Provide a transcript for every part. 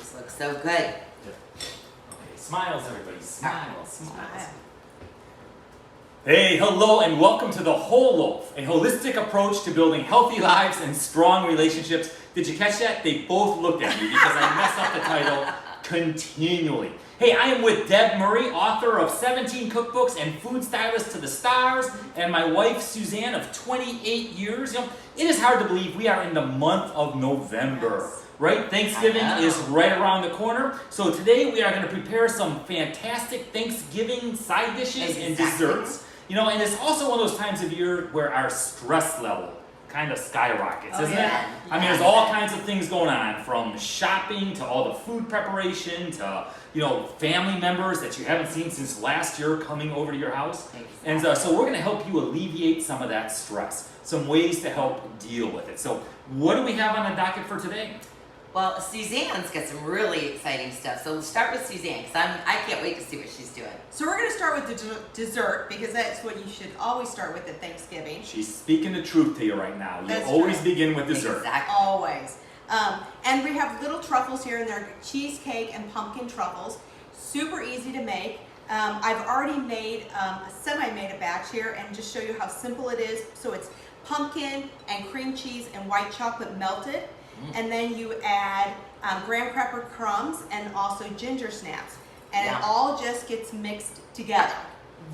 This looks so good. Okay, smiles, everybody. Smiles, smiles. Hey, hello, and welcome to The Whole Loaf, a holistic approach to building healthy lives and strong relationships. Did you catch that? They both looked at me because I messed up the title continually. Hey, I am with Deb Murray, author of 17 cookbooks and food stylist to the stars, and my wife Suzanne of 28 years. You know, it is hard to believe we are in the month of November. Yes. Right? Thanksgiving is right around the corner. So today we are going to prepare some fantastic Thanksgiving side dishes and desserts. You know, and it's also one of those times of year where our stress level kind of skyrockets, isn't it? I mean, there's all kinds of things going on, from shopping to all the food preparation to, you know, family members that you haven't seen since last year coming over to your house. And so we're going to help you alleviate some of that stress, some ways to help deal with it. So what do we have on the docket for today? Well, Suzanne's got some really exciting stuff. So we'll start with Suzanne, because I can't wait to see what she's doing. So we're going to start with the dessert, because that's what you should always start with at Thanksgiving. She's speaking the truth to you right now. You That's always true. begin with dessert. Exactly. Always. And we have little truffles here, and they're cheesecake and pumpkin truffles. Super easy to make. I've already made, semi-made a batch here, and just show you how simple it is. So it's pumpkin and cream cheese and white chocolate melted. And then you add graham cracker crumbs and also ginger snaps. And it all just gets mixed together.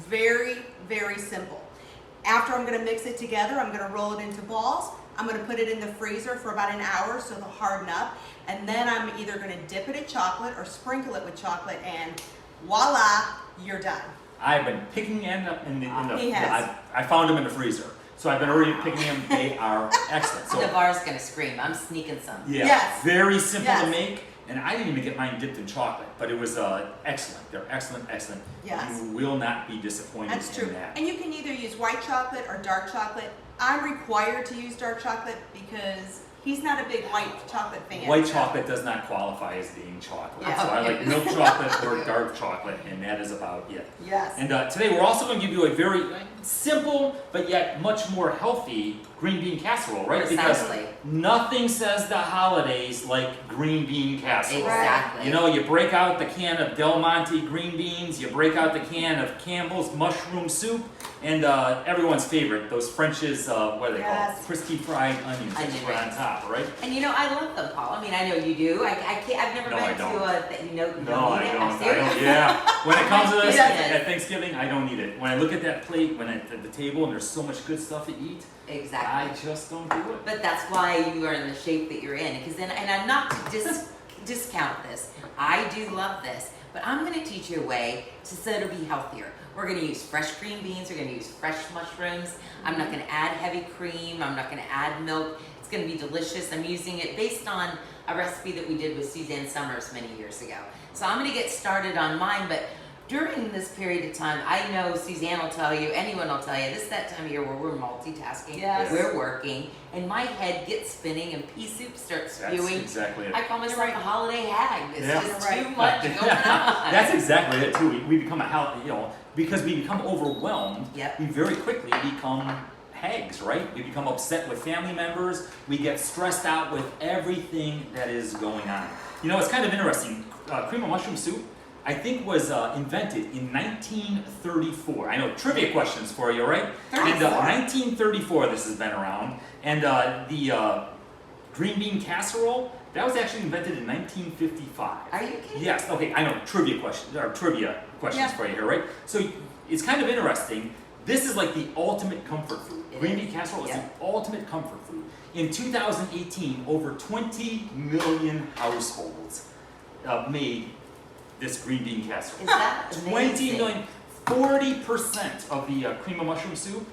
Very, very simple. After I'm going to mix it together, I'm going to roll it into balls. I'm going to put it in the freezer for about an hour so they'll harden up. And then I'm either going to dip it in chocolate or sprinkle it with chocolate, and voila, you're done. I've been picking them up in the He has. I found them in the freezer. So I've been already picking them. They are excellent. So Navarre's going to scream. I'm sneaking some. yeah, Yes. very simple Yes. to make. And I didn't even get mine dipped in chocolate, but it was excellent. They're excellent, excellent. Yes. You will not be disappointed That's true. in that. And you can either use white chocolate or dark chocolate. I'm required to use dark chocolate because he's not a big white chocolate fan. White chocolate does not qualify as being chocolate. Yeah. So I like milk chocolate or dark chocolate, and that is about it. Yes. And today we're also going to give you a very simple but yet much more healthy green bean casserole, right? Precisely. Because nothing says the holidays like green bean casserole. Exactly. You know, you break out the can of Del Monte green beans, you break out the can of Campbell's mushroom soup, and everyone's favorite, those French's, what are they called? Crispy fried onions that you put on top, right? And you know, I love them, Paul. I mean, I know you do. I've never No, been I don't. to a, you know, No, I don't. I Serious? don't. Yeah. When it comes to this Yes. at Thanksgiving, I don't eat it. When I look at that plate, when at the table, and there's so much good stuff to eat, Exactly. I just don't do it. But that's why you are in the shape that you're in. Because then, and I'm not to discount this. I do love this, but I'm going to teach you a way to be healthier. We're going to use fresh green beans. We're going to use fresh mushrooms. I'm not going to add heavy cream. I'm not going to add milk. It's going to be delicious. I'm using it based on a recipe that we did with Suzanne Summers many years ago. So I'm going to get started on mine, but during this period of time, I know Suzanne will tell you, anyone will tell you, this is that time of year where we're multitasking, we're working, and my head gets spinning and pea soup starts spewing. That's exactly it. I call myself a holiday hag. It's just too Right. much going on. That's exactly it too. We become because we become overwhelmed, we very quickly become hags, right? We become upset with family members. We get stressed out with everything that is going on. You know, it's kind of interesting. Cream of mushroom soup, I think, was invented in 1934. I know, trivia questions for you, right? 1934 this has been around. And the green bean casserole, that was actually invented in 1955. Are you kidding? Yes, okay, I know, trivia questions for you here, right? So it's kind of interesting. This is like the ultimate comfort food. Green bean casserole is the ultimate comfort food. In 2018, over 20 million households made this green bean casserole. Is that amazing? 20 million, 40% of the cream of mushroom soup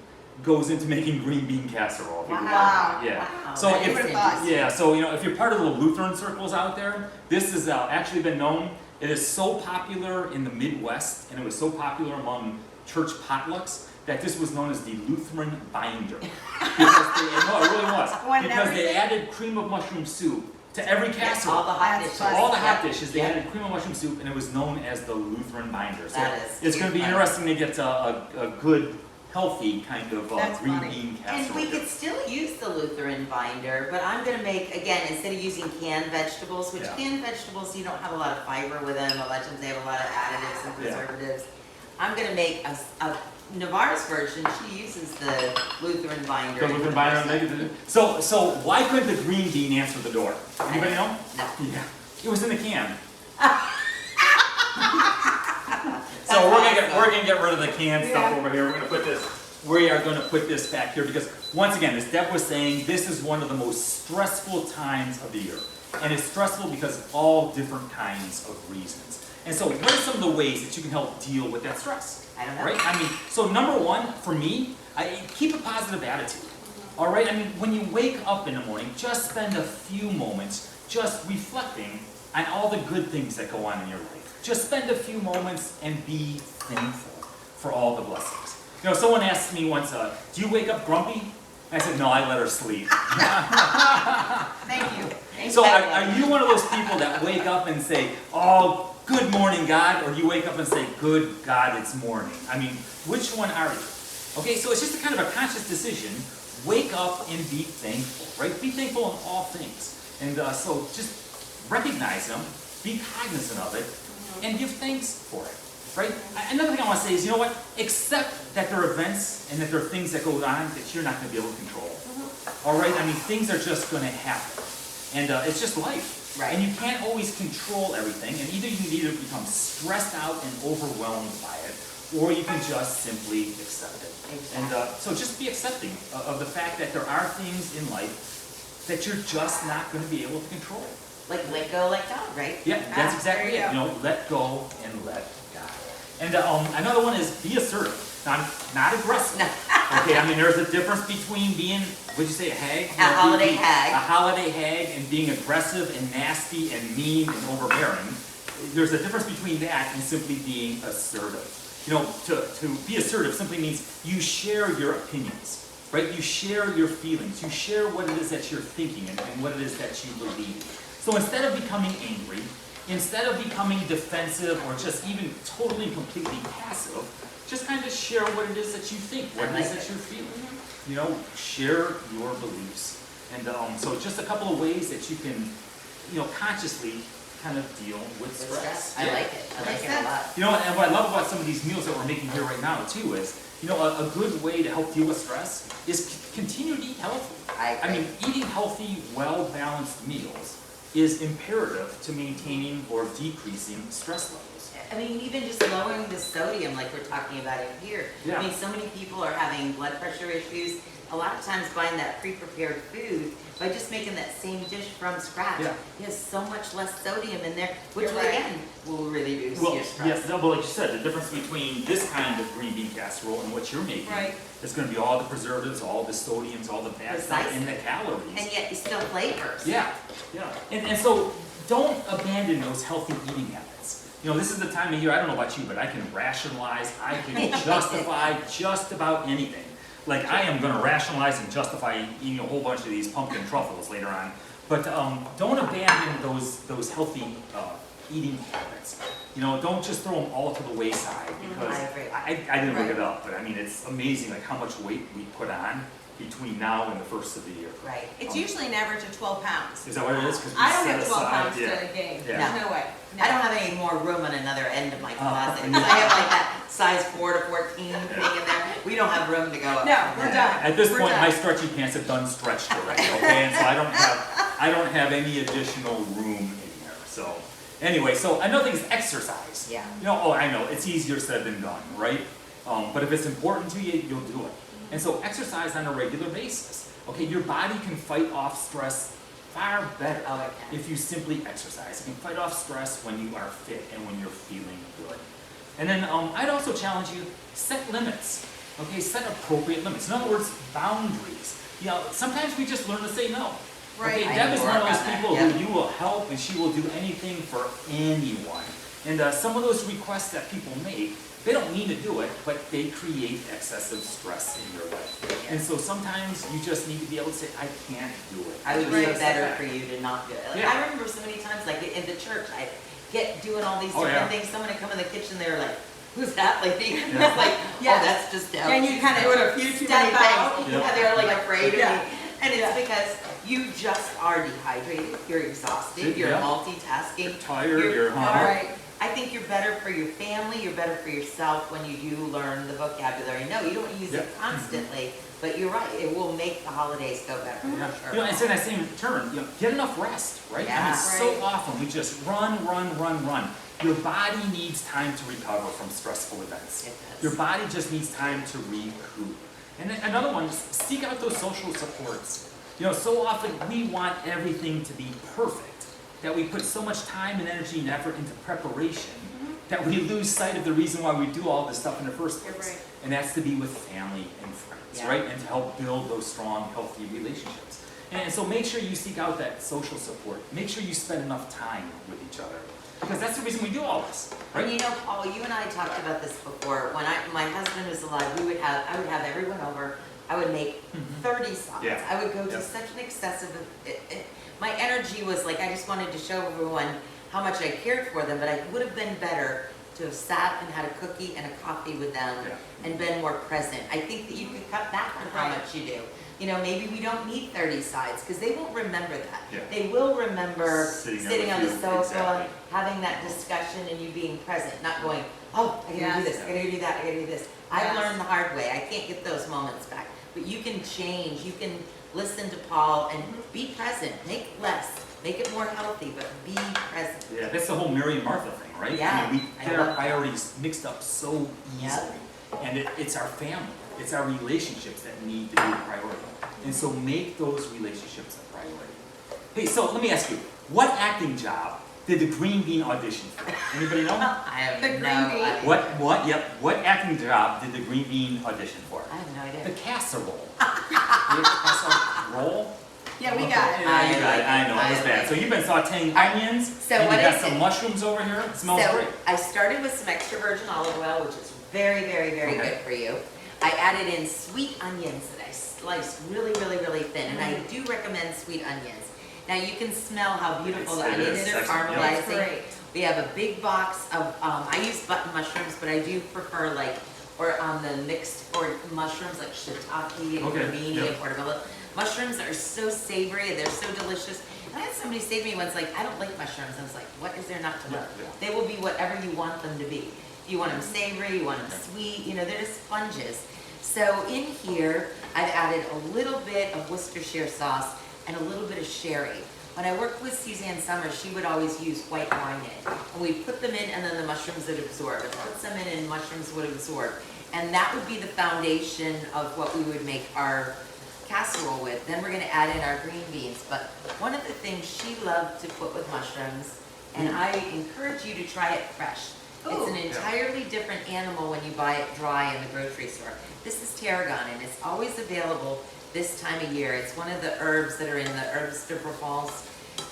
goes into making green bean casserole. Wow. Yeah. Wow. So That if is interesting. so you know, if you're part of the Lutheran circles out there, this has actually been known. It is so popular in the Midwest, and it was so popular among church potlucks that this was known as the Lutheran binder. No, it really was. Because they added cream of mushroom soup to every casserole. All the hot dishes. All the hot dishes, they added cream of mushroom soup, and it was known as the Lutheran binder. So That is it's going to be fun. interesting to get a good healthy kind of That's green funny. bean And casserole. we here. could still use the Lutheran binder, but I'm gonna make, again, instead of using canned vegetables, which Yeah. canned vegetables, you don't have a lot of fiber with them, a lot of times they have a lot of additives and Yeah. preservatives. I'm gonna make a Navarre's version, she uses the Lutheran binder. The Lutheran binder. So why couldn't the green bean answer the door? Anybody know? No. Yeah, it was in the can. That's So we're awesome. gonna get rid of the canned stuff Yeah. over here. We are gonna put this back here because once again, as Deb was saying, this is one of the most stressful times of the year. And it's stressful because of all different kinds of reasons. And so what are some of the ways that you can help deal with that stress? I don't know. Right? I mean, so number one, for me, keep a positive attitude. All right? I mean, when you wake up in the morning, just spend a few moments just reflecting on all the good things that go on in your life. Just spend a few moments and be thankful for all the blessings. You know, someone asked me once, do you wake up grumpy? I said, no, I let her sleep. Thank you. So are you one of those people that wake up and say, oh, good morning, God, or you wake up and say, good God, it's morning? I mean, which one are you? Okay, so it's just a kind of a conscious decision. Wake up and be thankful, right? Be thankful in all things. And so just recognize them, be cognizant of it, and give thanks for it, right? Another thing I want to say is, you know what? Accept that there are events and that there are things that go on that you're not going to be able to control. All right? I mean, things are just going to happen. And it's just life. Right. And you can't always control everything, and either you can either become stressed out and overwhelmed by it, or you can just simply accept it. Exactly. And so just be accepting of the fact that there are things in life that you're just not going to be able to control. Like let go, let God, right? Yeah, that's exactly there it. you You know, let go and let God. And another one is be assertive, not aggressive. No. Okay, I mean, there's a difference between being, what'd you say, a hag? A holiday hag. A holiday hag and being aggressive and nasty and mean and overbearing. There's a difference between that and simply being assertive. You know, to be assertive simply means you share your opinions, right? You share your feelings. You share what it is that you're thinking and what it is that you believe. So instead of becoming angry, instead of becoming defensive or just even totally and completely passive, just kind of share what it is that you think, what it is that you're feeling. You know, share your beliefs. And so just a couple of ways that you can, you know, consciously kind of deal with stress. I like it. I like it a lot. You know, and what I love about some of these meals that we're making here right now too is, you know, a good way to help deal with stress is continue to eat healthy. I mean, eating healthy, well-balanced meals is imperative to maintaining or decreasing stress levels. I mean, even just lowering the sodium like we're talking about in here. Yeah. I mean, so many people are having blood pressure issues. A lot of times buying that pre-prepared food, by just making that same dish from scratch, Yeah. it has so much less sodium in there, which You're will, right. again, will really reduce Well, your stress. yes, no, but like you said, the difference between this kind of green bean casserole and what you're making Right. is going to be all the preservatives, all the sodiums, all the bad stuff, and the Precisely. calories. And yet, it's still flavors. Yeah, yeah. And so don't abandon those healthy eating habits. You know, this is the time of year, I don't know about you, but I can rationalize, I can justify just about anything. Like, I am going to rationalize and justify eating a whole bunch of these pumpkin truffles later on. But don't abandon those healthy eating habits. You know, don't just throw them all to the wayside because I agree. I didn't look it up, but I mean, it's amazing like how much weight we put on between now and the first of the year. Right. It's usually an average of 12 pounds. Is that what it is? 'Cause we I don't set have 12 aside- pounds yeah. to gain. Yeah. There's no way. No. I don't have any more room on another end of my closet. yeah. I have like that size 4 to 14 thing in there. We don't have room to go up. No, from we're there. done. At this We're point, done. my stretchy pants have done stretched already, okay? And so I don't have any additional room in here. So anyway, so another thing is exercise. Yeah. You know, oh, I know, it's easier said than done, right? But if it's important to you, you'll do it. And so exercise on a regular basis. Okay, your body can fight off stress far better Oh, it can. if you simply exercise. It can fight off stress when you are fit and when you're feeling good. And then I'd also challenge you, set limits. Okay, set appropriate limits. In other words, boundaries. You know, sometimes we just learn to say no. Right. Okay, I Deb need is to one of work those on that, people yeah. who you will help and she will do anything for anyone. And some of those requests that people make, they don't mean to do it, but they create excessive stress in your life. And so sometimes you just need to be able to say, I can't do it. I would Just feel accept better that. for you to not do it. Like, Yeah. I remember so many times, like in the church, I get doing all these Oh, different yeah. things. Someone would come in the kitchen, they were like, who's that lady? And Yeah. it's like, Yeah. oh, that's just how And you she's kinda doing a few too many step out. things. Yeah. And they're like afraid of Yeah. me. And it's Yeah. because you just are dehydrated, you're exhausted, you're Yeah. multitasking. Tired, you're hungry. Right. I think you're better for your family, you're better for yourself when you do learn the vocabulary. No, you don't use it Yeah. constantly, but you're right, it will make the holidays go better. Yeah. for sure. You know, it's in that same term, get enough rest, right? I Yeah. mean, so Right. often we just run. Your body needs time to recover from stressful events. It does. Your body just needs time to recoup. And then another one, just seek out those social supports. You know, so often we want everything to be perfect, that we put so much time and energy and effort into preparation, that we lose sight of the reason why we do all this stuff in the first You're place. right. And that's to be with family and friends, Yeah. right? And to help build those strong, healthy relationships. And so make sure you seek out that social support. Make sure you spend enough time with each other. Because that's the reason we do all this, right? And you know, Paul, you and I talked about this before. When my husband was alive, I would have everyone over. I would make 30 songs. Yeah. I would go to Yeah. such an excessive. My energy was like I just wanted to show everyone how much I cared for them. But I would have been better to have sat and had a cookie and a coffee with them Yeah. and been more present. I think that you could cut back on how Right. much you do. You know, maybe we don't need 30 sides because they won't remember that. Yeah. They will remember Sitting there sitting on with the you, sofa, exactly. having that discussion and you being present, not going, oh, I gotta do Yes. this, I gotta do that, I gotta do this. I've Yes. learned the hard way. I can't get those moments back. But you can change, you can listen to Paul and be present. Make less, make it more healthy, but be present. Yeah, that's the whole Mary and Martha thing, right? Yeah, I mean, we I get our love that. priorities mixed up so Yep. easily. And it's our family, it's our relationships that need to be a priority. And so make those relationships a priority. Hey, so let me ask you, what acting job did the green bean audition for? Anybody know? I have The no green bean. idea. What acting job did the green bean audition for? I have no The idea. casserole. The casserole? Yeah, we got it. Yeah, you got it, I know, it was I bad. like So you've been sauteing onions, So and what you got is some it? mushrooms over here, it smells So great. I started with some extra virgin olive oil, which is very, very, very Okay. good for you. I added in sweet onions that I sliced really, really, really thin, and I do recommend sweet onions. Now you can smell how beautiful the It onions is. are That's- yeah. That's caramelizing. great. We have a big box of, I use button mushrooms, but I do prefer like, or the mixed, or mushrooms like shiitake and Okay, cremini yeah. and portobello. Mushrooms are so savory, they're so delicious. And I had somebody say to me once, like, I don't like mushrooms. I was like, what is there not to Yeah, love? yeah. They will be whatever you want them to be. You want them savory, you want them sweet, you know, they're just sponges. So in here, I've added a little bit of Worcestershire sauce and a little bit of sherry. When I worked with Suzanne Summers, she would always use white wine in. And we put them in and then the mushrooms would absorb. It puts them in and mushrooms would absorb. And that would be the foundation of what we would make our casserole with. Then we're gonna add in our green beans. But one of the things she loved to put with mushrooms, and I encourage you to try it fresh. It's an Ooh. entirely different animal when you buy it dry in the grocery store. This is tarragon, and it's always available this time of year. It's one of the herbs that are in the herbs de Provence,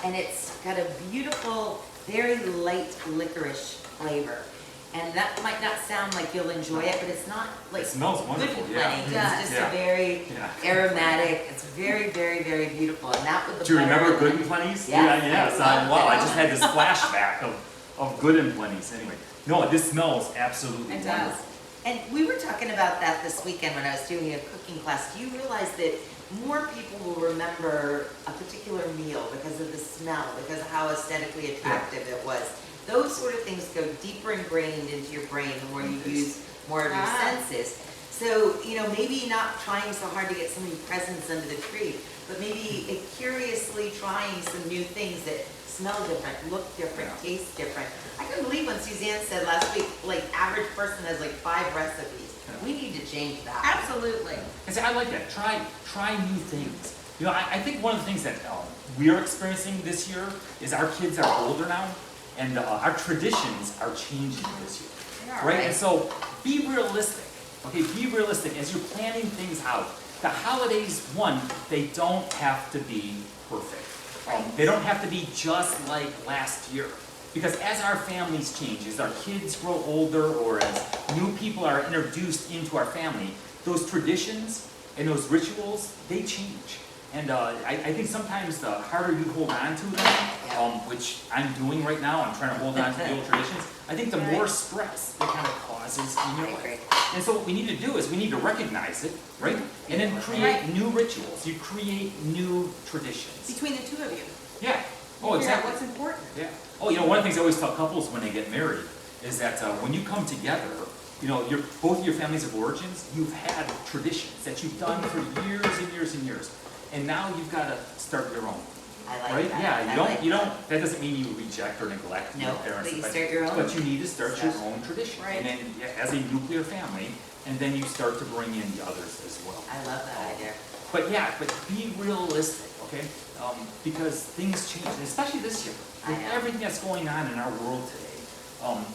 and it's got a beautiful, very light licorice flavor. And that might not sound like you'll enjoy it, but it's not like It smells good wonderful, and yeah. plenty. It's Yeah. just Yeah. a very Yeah. aromatic. It's very, very, very beautiful. And that with the Do you remember butter Good and and Plenty's? Yes, Yes. I love Wow, I that. just had this flashback of Good and Plenty's. Anyway, no, this smells absolutely It wonderful. does. And we were talking about that this weekend when I was doing a cooking class. Do you realize that more people will remember a particular meal because of the smell, because of how aesthetically attractive it was? Those sort of things go deeper ingrained into your brain the more you use more of your Ah. senses. So, you know, maybe not trying so hard to get so many presents under the tree, but maybe curiously trying some new things that smell different, look different, Yeah. taste different. I couldn't believe when Suzanne said last week, like, average person has like 5 recipes. Yeah. We need to change that. Absolutely. And see, I like that. Try new things. You know, I think one of the things that we are experiencing this year is our kids are older now, and our traditions are changing this year. They are, Right? And so be realistic. Okay, be realistic as you're planning things out. The holidays, one, they don't have to be perfect. They don't have to be just like last year. Because as our families change, as our kids grow older, or as new people are introduced into our family, those traditions and those rituals, they change. And I think sometimes the harder you hold on to them, which I'm doing right now, I'm trying to hold on to the old traditions, I think the more stress it kind of causes in your life. And so what we need to do is we need to recognize it, right? And then create new rituals. You create new traditions. Between the two of you. Yeah. Oh, Figure out exactly. what's important. Yeah. Oh, one of the things I always tell couples when they get married is that when you come together, both your families of origins, you've had traditions that you've done for years and years and years. And now you've got to start your own. I like right? that. Yeah, you don't, that doesn't mean you reject or neglect your parents. But you start your own. But you need to start your own tradition. Right. And then as a nuclear family, and then you start to bring in the others as well. I love that idea. But be realistic, okay? Because things change, and especially this year, with everything that's going on in our world today.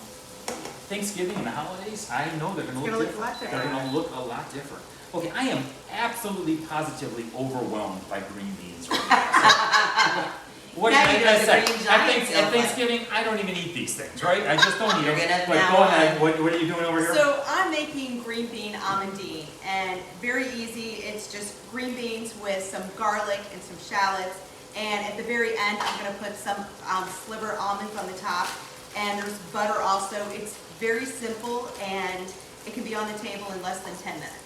Thanksgiving and the holidays, I know they're going to look different. They're going to look a lot different. Okay, I am absolutely positively overwhelmed by green beans right now. So, what Now am I you're going to the say? green giant At Thanksgiving, I don't even eat these things, right? I just don't eat them. You're gonna But now go ahead, what are you doing over here? So I'm making green bean amandine, and very easy. It's just green beans with some garlic and some shallots, and at the very end I'm going to put some sliver almonds on the top, and there's butter also. It's very simple, and it can be on the table in less than 10 minutes.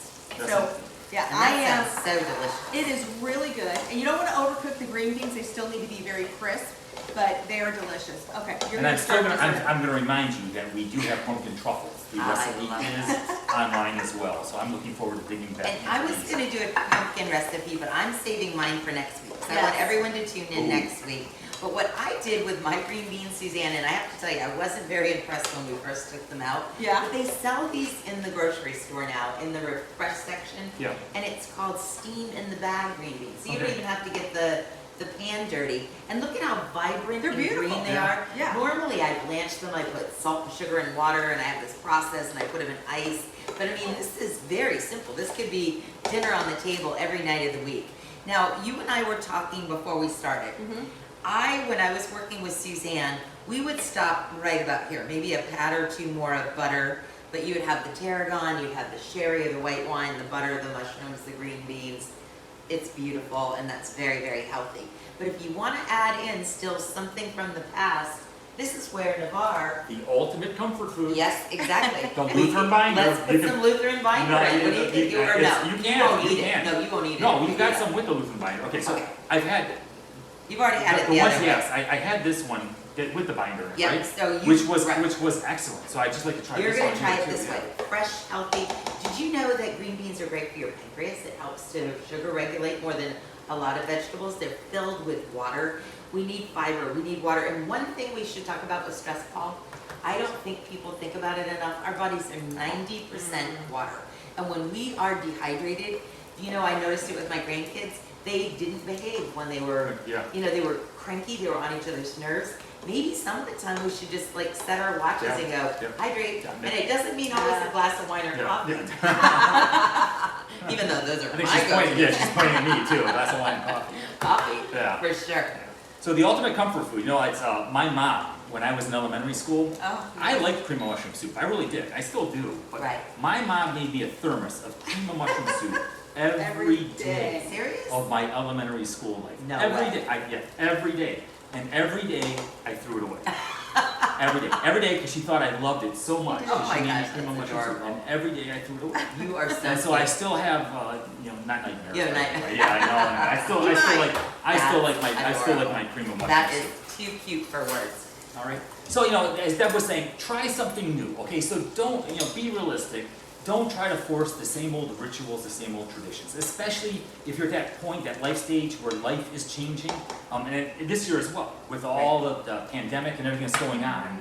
Yeah, That sounds so delicious. It is really good, and you don't want to overcook the green beans. They still need to be very crisp, but they are delicious. Okay, you're And going to start with I'm going to remind you that we do have pumpkin truffles. The recipe is online as well, so I'm looking forward to digging back. And I was going to do a pumpkin recipe, but I'm saving mine for next week. So I want everyone to tune in next week. But what I did with my green beans, Suzanne, and I have to tell you, I wasn't very impressed when we first took them out. Yeah. But they sell these in the grocery store now, in the refresh section. Yeah. And it's called steam in the bag green beans. So you don't even have to get the pan dirty. And look at how vibrant They're and beautiful. green they are. Yeah. Normally I blanch them, I put salt and sugar and water, and I have this process, and I put them in ice. But I mean, this is very simple. This could be dinner on the table every night of the week. Now, you and I were talking before we started. When I was working with Suzanne, we would stop right about here, maybe a pat or two more of butter, but you would have the tarragon, you'd have the sherry or the white wine, the butter, the mushrooms, the green beans. It's beautiful, and that's very, very healthy. But if you want to add in still something from the past, this is where Navarre. The ultimate comfort food. Yes, exactly. The Lutheran binder. Let's put some Lutheran binder in. What do you think? Or no? You You won't eat can. it. No, you won't eat it. No, we've got some with the Lutheran binder. Okay, so I've had. You've already had it the ones, other yes, way. I had this one with the binder, Yeah, right? so which was excellent. So I just like to try You're this going one to try here it too, this yeah. way. Fresh, healthy. Did you know that green beans are great for your pancreas? It helps to sugar regulate more than a lot of vegetables. They're filled with water. We need fiber. We need water. And one thing we should talk about with stress, Paul, I don't think people think about it enough. Our bodies are 90% water. And when we are dehydrated, I noticed it with my grandkids. They didn't behave when they were, they were cranky. They were on each other's nerves. Maybe some of the time we should just set our watches and go, hydrate. And it doesn't mean always a glass of wine or coffee. Even though those are my go-to. She's pointing at me too. A glass of wine and coffee. Coffee, for sure. So the ultimate comfort food, it's my mom. When I was in elementary school, I liked cream of mushroom soup. I really did. I still do. But my mom made me a thermos of cream of mushroom soup every day Serious? of my elementary school life. No every way. day. Every day. And every day I threw it away. Every day, because she thought I loved it so much. Oh my she made me gosh, cream of that's mushroom soup, adorable. and every day I threw it away. You are so And so I still have, not nightmares. You have but nightmares. yeah, I know. And I still like my cream of mushroom That soup. is too cute for words. All right. So, as Deb was saying, try something new. Okay, so don't, be realistic. Don't try to force the same old rituals, the same old traditions, especially if you're at that point, that life stage where life is changing. And this year as well, with all of the pandemic and everything that's going on,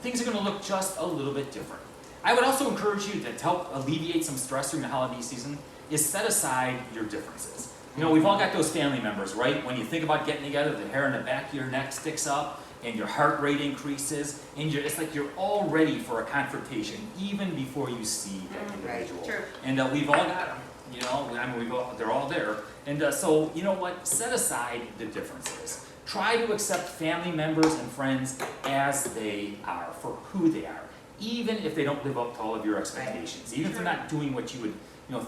things are going to look just a little bit different. I would also encourage you to help alleviate some stress during the holiday season is set aside your differences. We've all got those family members, right? When you think about getting together, the hair on the back of your neck sticks up, and your heart rate increases, and it's like you're all ready for a confrontation even before you see that individual. True. And we've all got them, they're all there. And so, you know what? Set aside the differences. Try to accept family members and friends as they are, for who they are, even if they don't live up to all of your expectations, even if they're not doing what you would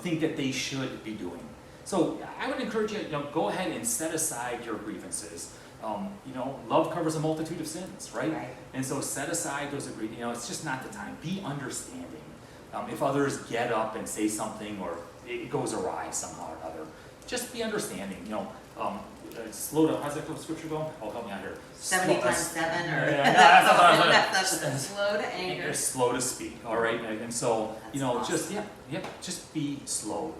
think that they should be doing. So I would encourage you, go ahead and set aside your grievances. Love covers a multitude of sins, right? Right. And so set aside those grievances. It's just not the time. Be understanding. If others get up and say something or it goes awry somehow or another, just be understanding. Slow to, how's that scripture go? Oh, help me out here. 70 times 7 or Yeah, that's not what I was that's slow to anger. Slow to speak, all right? And so, That's awesome. just be slow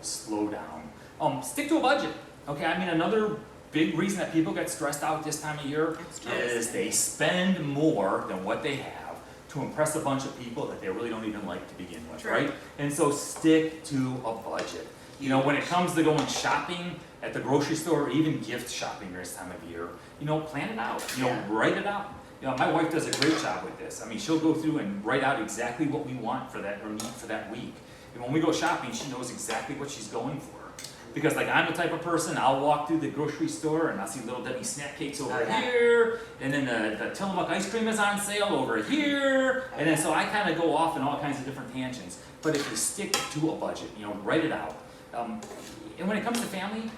down. Stick to a budget, okay? I mean, another big reason that people get stressed out this time of year is they spend more than what they have to impress a bunch of people that they really don't even like to begin with, True. right? And so stick to a budget. When it comes to going shopping at the grocery store or even gift shopping this time of year, plan it out, write it out. My wife does a great job with this. I mean, she'll go through and write out exactly what we want for that or need for that week. And when we go shopping, she knows exactly what she's going for. Because I'm the type of person, I'll walk through the grocery store and I'll see Little Debbie snack cakes over here, and then the Tillamook ice cream is on sale over here, and then so I kind of go off in all kinds of different tangents. But if you stick to a budget, write it out. And when it comes to family,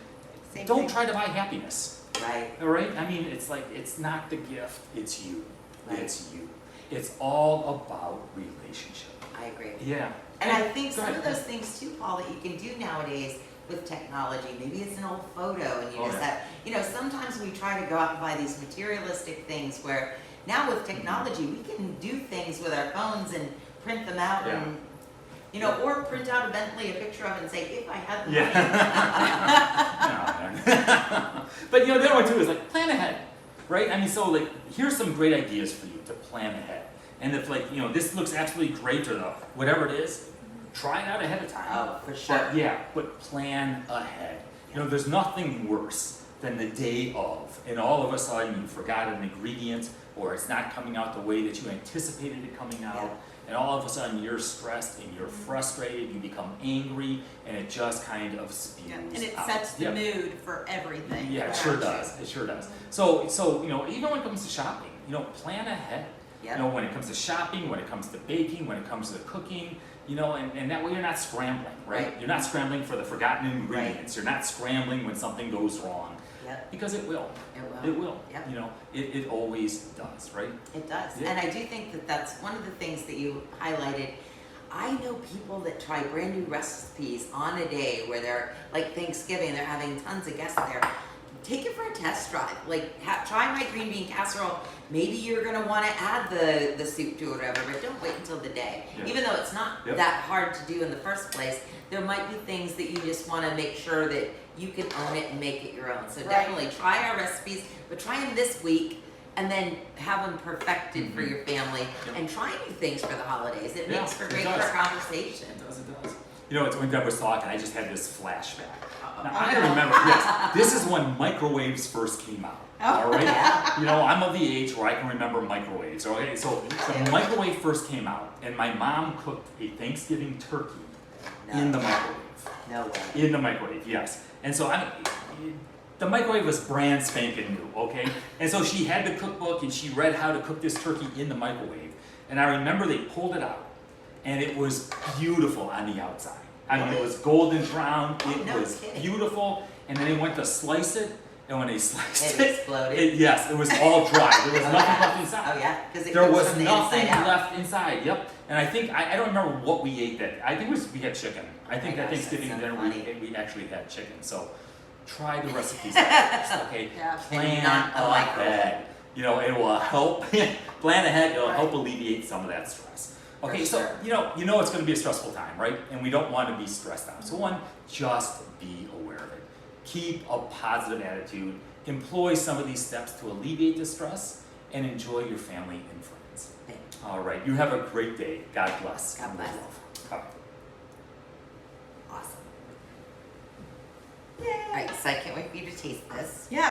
don't try to buy happiness. Right. All right? I mean, it's not the gift, it's you. Right. It's you. It's all about relationship. I agree. Yeah. And I think Go some ahead. of those things too, Paul, that you can do nowadays with technology, maybe it's an old photo and you just have, sometimes we try to go out and buy these materialistic things where now with technology we can do things with our phones and print them out and, or print out a Bentley, a picture of it and say, if I had the money. But the other one too is plan ahead, right? I mean, so here's some great ideas for you to plan ahead. And if this looks absolutely great or whatever it is, try it out ahead of time. Oh, for sure. But plan ahead. There's nothing worse than the day of, and all of a sudden you forgot an ingredient, or it's not coming out the way that you anticipated it coming out, and all of a sudden you're stressed and you're frustrated, you become angry, and it just kind of spews And it out. sets the mood for everything. Yeah, it sure does. It sure does. So even when it comes to shopping, plan ahead. Yep. When it comes to shopping, when it comes to baking, when it comes to cooking, and that way you're not scrambling, right? You're not scrambling for the forgotten ingredients. You're not scrambling when something goes wrong. Yep. Because it will. It will. It will. Yep. It always does, right? It does. Yeah. And I do think that that's one of the things that you highlighted. I know people that try brand new recipes on a day where they're like Thanksgiving, they're having tons of guests there. Take it for a test drive. Try my green bean casserole. Maybe you're gonna want to add the soup to it or whatever, but don't wait until the day. Yeah. Even though it's not that hard to do in the first place, there might be things that you just want to make sure that you can own it and make it your own. So definitely try our recipes, but try them this week and then have them perfected for your family and try new things for the holidays. It makes for great conversation. It does. It's when Deb was talking, I just had this flashback. Now, I remember, this is when microwaves first came out. All right? I'm of the age where I can remember microwaves. Okay, so the microwave first came out, and my mom cooked a Thanksgiving turkey in the microwave. No way. In the microwave, yes. And so the microwave was brand spanking new, okay? And so she had the cookbook and she read how to cook this turkey in the microwave. And I remember they pulled it out and it was beautiful on the outside. I mean, it was golden brown, it was beautiful. And then they went to slice it, and when they sliced it, exploded. Yes, it was all dry. There was nothing left inside. Oh yeah, because There was nothing left inside. Yep. And I think I don't remember what we ate that. I think we had chicken. I think that Thanksgiving dinner we actually had chicken. So try the recipes out, okay? Plan ahead. It will help. Plan ahead. It'll help alleviate some of that stress. Okay, so it's going to be a stressful time, right? And we don't want to be stressed out. So just be aware of it. Keep a positive attitude. Employ some of these steps to alleviate the stress and enjoy your family and friends. All right, you have a great day. God bless. God bless. Bye. Awesome. Yay. All right, so I can't wait for you to taste this. Yeah.